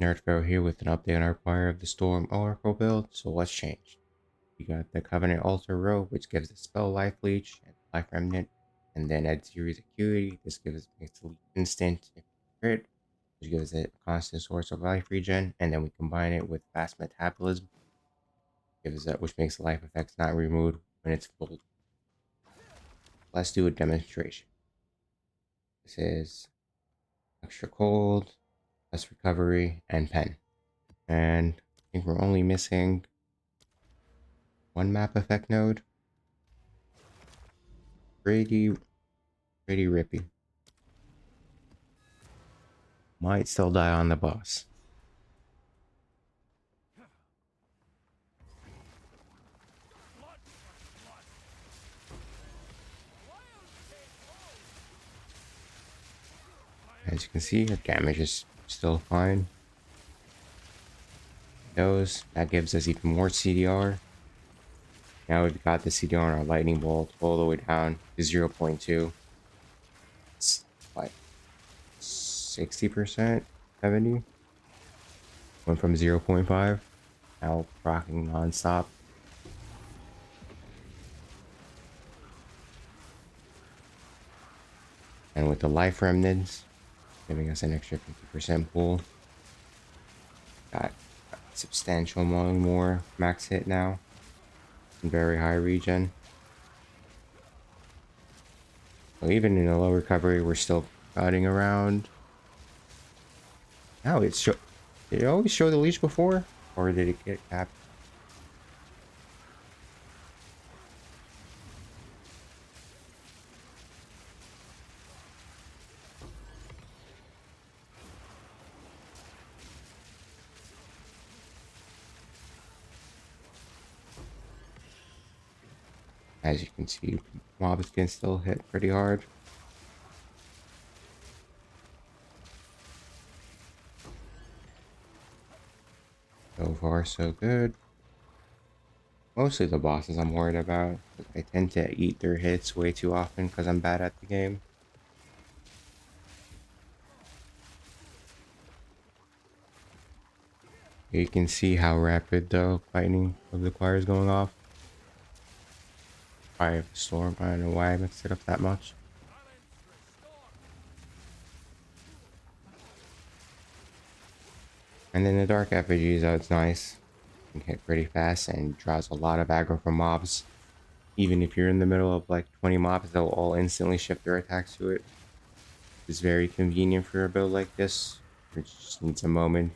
Nerdfaro here with an update on our Choir of the Storm Oracle build. So what's changed? You got the Covenant Altar Robe, which gives a spell life leech and life remnant, and then at series acuity, this gives makes a instant if crit, which gives it a constant source of life regen, and then we combine it with fast metabolism, gives that which makes life effects not removed when it's full. Let's do a demonstration. This is extra cold, less recovery, and pen. And I think we're only missing one map effect node. Pretty rippy. Might still die on the boss. As you can see, the damage is still fine. That gives us even more CDR. Now we've got the CDR on our lightning bolt all the way down to 0.2. It's like 60%, 70. Went from 0.5. Now rocking non-stop. And with the life remnants, giving us an extra 50% pull. Got a substantial amount more max hit now. And very high regen. So even in a low recovery, we're still fighting around. Now did it always show the leech before? Or did it get capped? As you can see, mobs can still hit pretty hard. So far, so good. Mostly the bosses I'm worried about. I tend to eat their hits way too often because I'm bad at the game. You can see how rapid the lightning of the choir is going off. Fire of the storm. I don't know why I mixed it up that much. And then the dark effigies, it's nice. Can hit pretty fast and draws a lot of aggro from mobs. Even if you're in the middle of like 20 mobs, they'll all instantly shift their attacks to it. It's very convenient for a build like this, which just needs a moment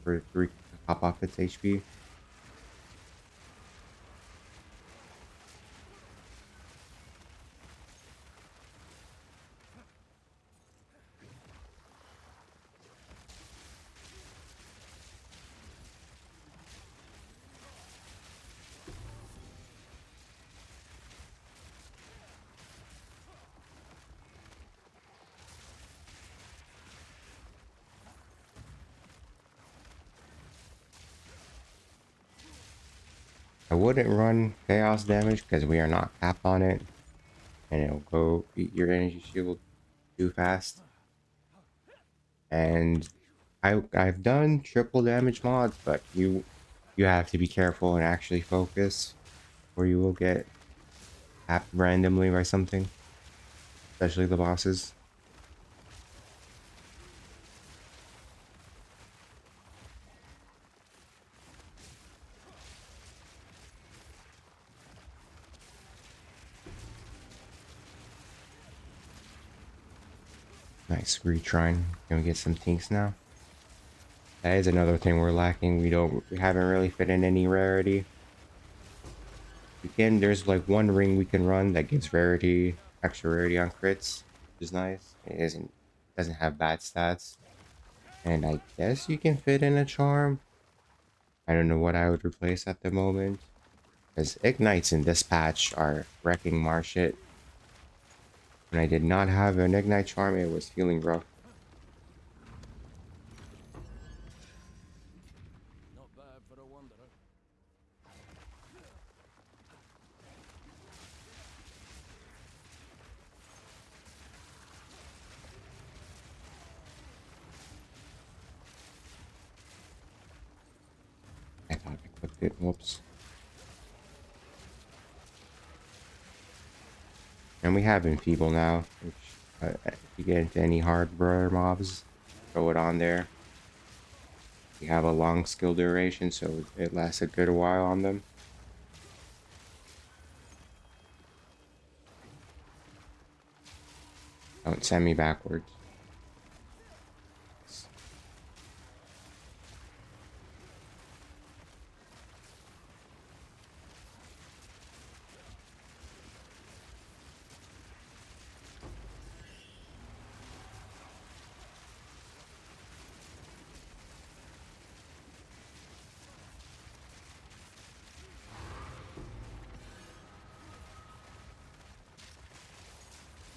for it to pop off its HP. I wouldn't run chaos damage because we are not capped on it, and it'll go beat your energy shield too fast. And I've done triple damage mods, but you have to be careful and actually focus, or you will get tapped randomly by something, especially the bosses. Nice retrying. Gonna get some tinks now. That is another thing we're lacking. We haven't really fit in any rarity. Again, there's like one ring we can run that gives rarity, extra rarity on crits, which is nice. Doesn't have bad stats. And I guess you can fit in a charm. I don't know what I would replace at the moment. Because ignites in this patch are wrecking Marshit. When I did not have an ignite charm, it was feeling rough. Not bad for a wanderer. Whoops. And we have Enfeeble now, which if you get into any hard brother mobs, throw it on there. We have a long skill duration, so it lasts a good while on them. Don't send me backwards.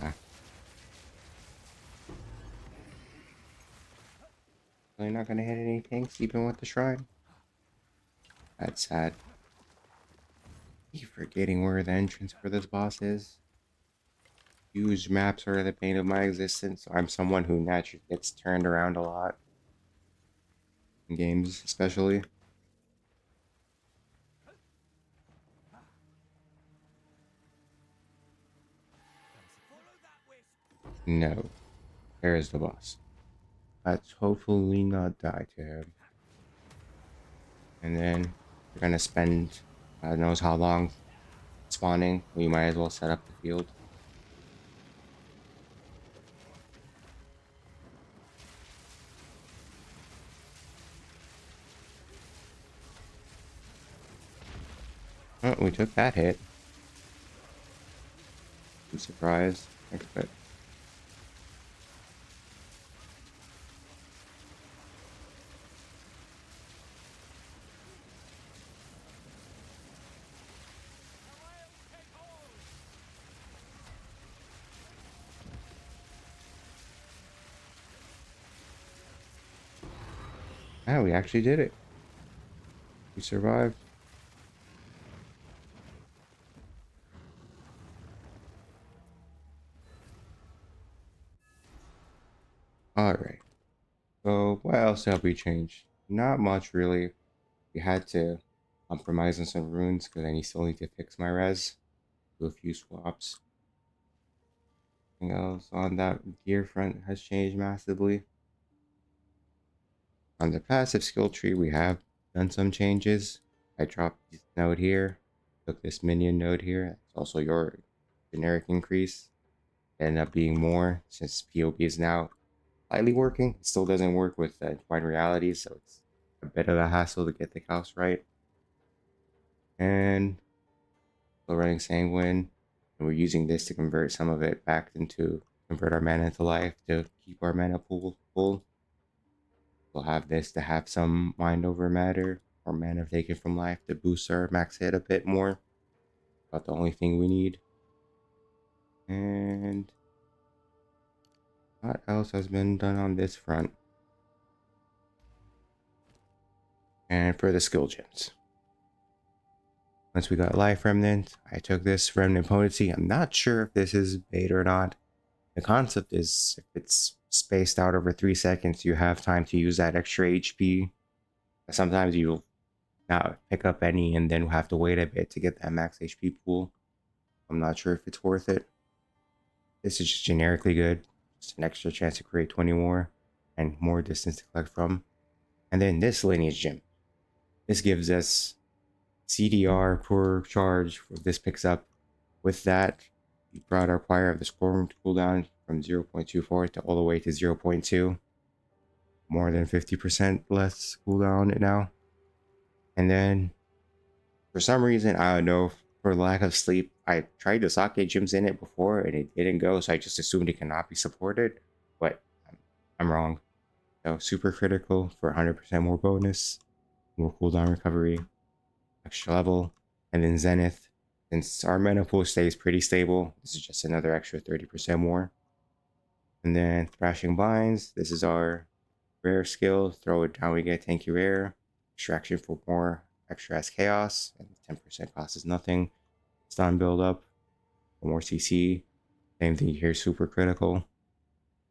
Ah, really not gonna hit any tanks even with the shrine. That's sad. Keep forgetting where the entrance for this boss is. Huge maps are the bane of my existence. I'm someone who naturally gets turned around a lot in games, especially. No, there is the boss. Let's hopefully not die to him. And then we're gonna spend God knows how long spawning. We might as well set up the field. Oh, we took that hit. I'm surprised. But yeah, we actually did it. We survived. Alright. So what else have we changed? Not much really. We had to compromise on some runes because I still need to fix my res. Do a few swaps. Anything else on that gear front has changed massively. On the passive skill tree, we have done some changes. I dropped this node here, took this minion node here. It's also your generic increase. It ended up being more since POB is now slightly working. It still doesn't work with Divine Reality, so it's a bit of a hassle to get the house right. And still running Sanguine, and we're using this to convert some of it back into convert our mana into life to keep our mana pool full. We'll have this to have some mind over matter or mana taken from life to boost our max hit a bit more. About the only thing we need. And what else has been done on this front? And for the skill gems. Once we got Life Remnant, I took this Remnant Potency. I'm not sure if this is bait or not. The concept is if it's spaced out over 3 seconds, you have time to use that extra HP. Sometimes you'll not pick up any and then have to wait a bit to get that max HP pool. I'm not sure if it's worth it. This is just generically good. Just an extra chance to create 20 more and more distance to collect from. And then this Lineage Gem. This gives us CDR per charge. This picks up with that. We brought our Choir of the Storm cooldown from 0.24 to all the way to 0.2. More than 50% less cooldown now. And then, for some reason, I don't know, for lack of sleep, I tried to socket gems in it before and it didn't go, so I just assumed it cannot be supported. But I'm wrong. So, super critical for 100% more bonus, more cooldown recovery, extra level, and then Zenith. Since our mana pool stays pretty stable, this is just another extra 30% more. And then Thrashing Binds, this is our rare skill. Throw it down, we get tanky rare. Extraction for more extra as chaos, and 10% cost is nothing. Stun build up for more CC. Same thing here, super critical.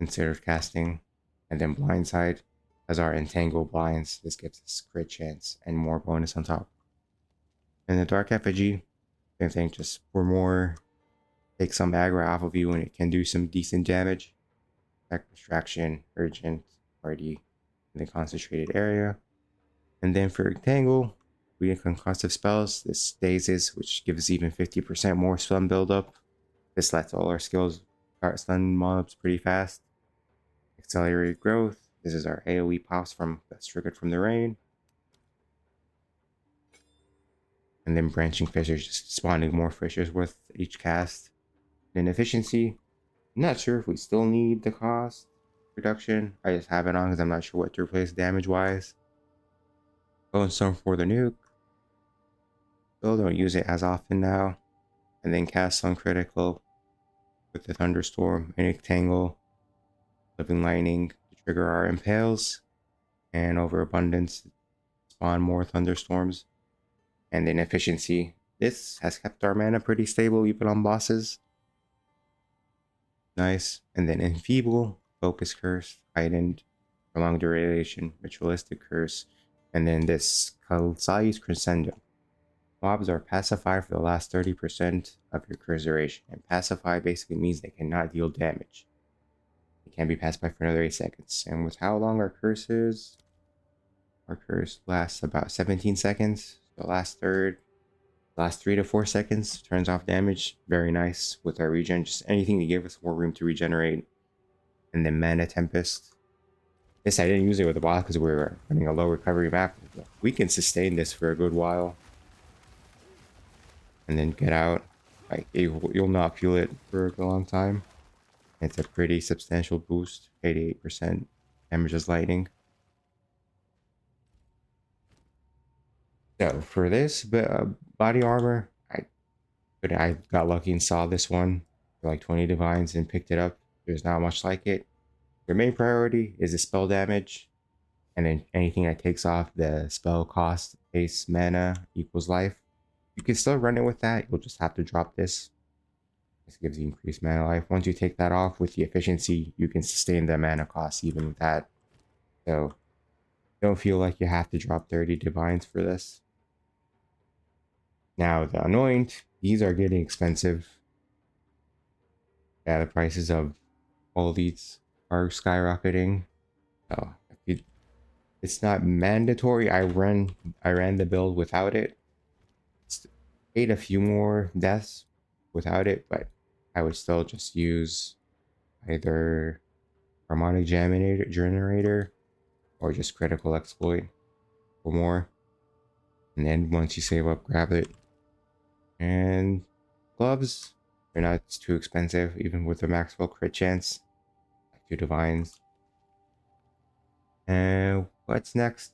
Instead of casting. And then Blindside as our Entangle Blinds. This gives us crit chance and more bonus on top. And the Dark Effigy, same thing, just for more, take some aggro off of you and it can do some decent damage. Attack Distraction, Urgent, Party, in the concentrated area. And then for Tangle, we get concussive spells. This Stasis, which gives even 50% more stun buildup. This lets all our skills start stun mobs pretty fast. Accelerated Growth. This is our AoE pops from that's triggered from the rain. And then Branching Fissures, just spawning more fissures with each cast. Then Efficiency. I'm not sure if we still need the cost reduction. I just have it on because I'm not sure what to replace damage wise. Bone Storm for the nuke. Still don't use it as often now. And then cast Uncritical with the Thunderstorm and Tangle. Living Lightning to trigger our Impales. And Overabundance spawn more Thunderstorms. And then Efficiency. This has kept our mana pretty stable even on bosses. Nice. And then Enfeeble, Focus Curse, Heightened, Prolonged Duration, Ritualistic Curse, and then this Kalsai's Crescendo. Mobs are pacified for the last 30% of your curse duration, and pacify basically means they cannot deal damage. They can be pacified for another 8 seconds. And with how long our curse is, our curse lasts about 17 seconds. The last 3 to 4 seconds turns off damage. Very nice with our regen. Just anything to give us more room to regenerate. And then Mana Tempest. This I didn't use it with the boss because we were running a low recovery map. We can sustain this for a good while. And then get out. Like you'll not feel it for a long time. It's a pretty substantial boost. 88% damage as lightning. So for this body armor, I got lucky and saw this one for like 20 divines and picked it up. There's not much like it. Your main priority is the spell damage, and then anything that takes off the spell cost base mana equals life. You can still run it with that. You'll just have to drop this. This gives you increased mana life. Once you take that off with the efficiency, you can sustain the mana cost even with that. So don't feel like you have to drop 30 divines for this. Now the Anoint, these are getting expensive. Yeah, the prices of all these are skyrocketing. So it's not mandatory. I ran the build without it. It's ate a few more deaths without it, but I would still just use either harmonic generator or just critical exploit for more. And then once you save up, grab it. And gloves, they're not too expensive, even with the maxwell crit chance. Like 2 divines. And what's next?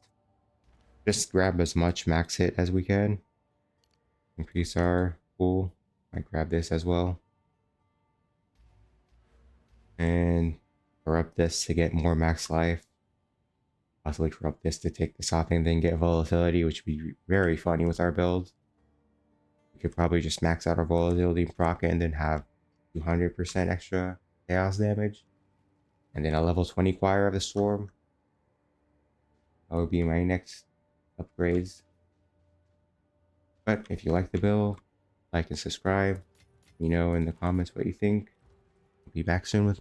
Just grab as much max hit as we can. Increase our pool. I grab this as well. And corrupt this to get more max life. Possibly corrupt this to take this off and then get volatility, which would be very funny with our build. We could probably just max out our volatility proc and then have 200% extra chaos damage. And then a level 20 Choir of the Storm. That would be my next upgrades. But if you like the build, like and subscribe. Let me know in the comments what you think. I'll be back soon with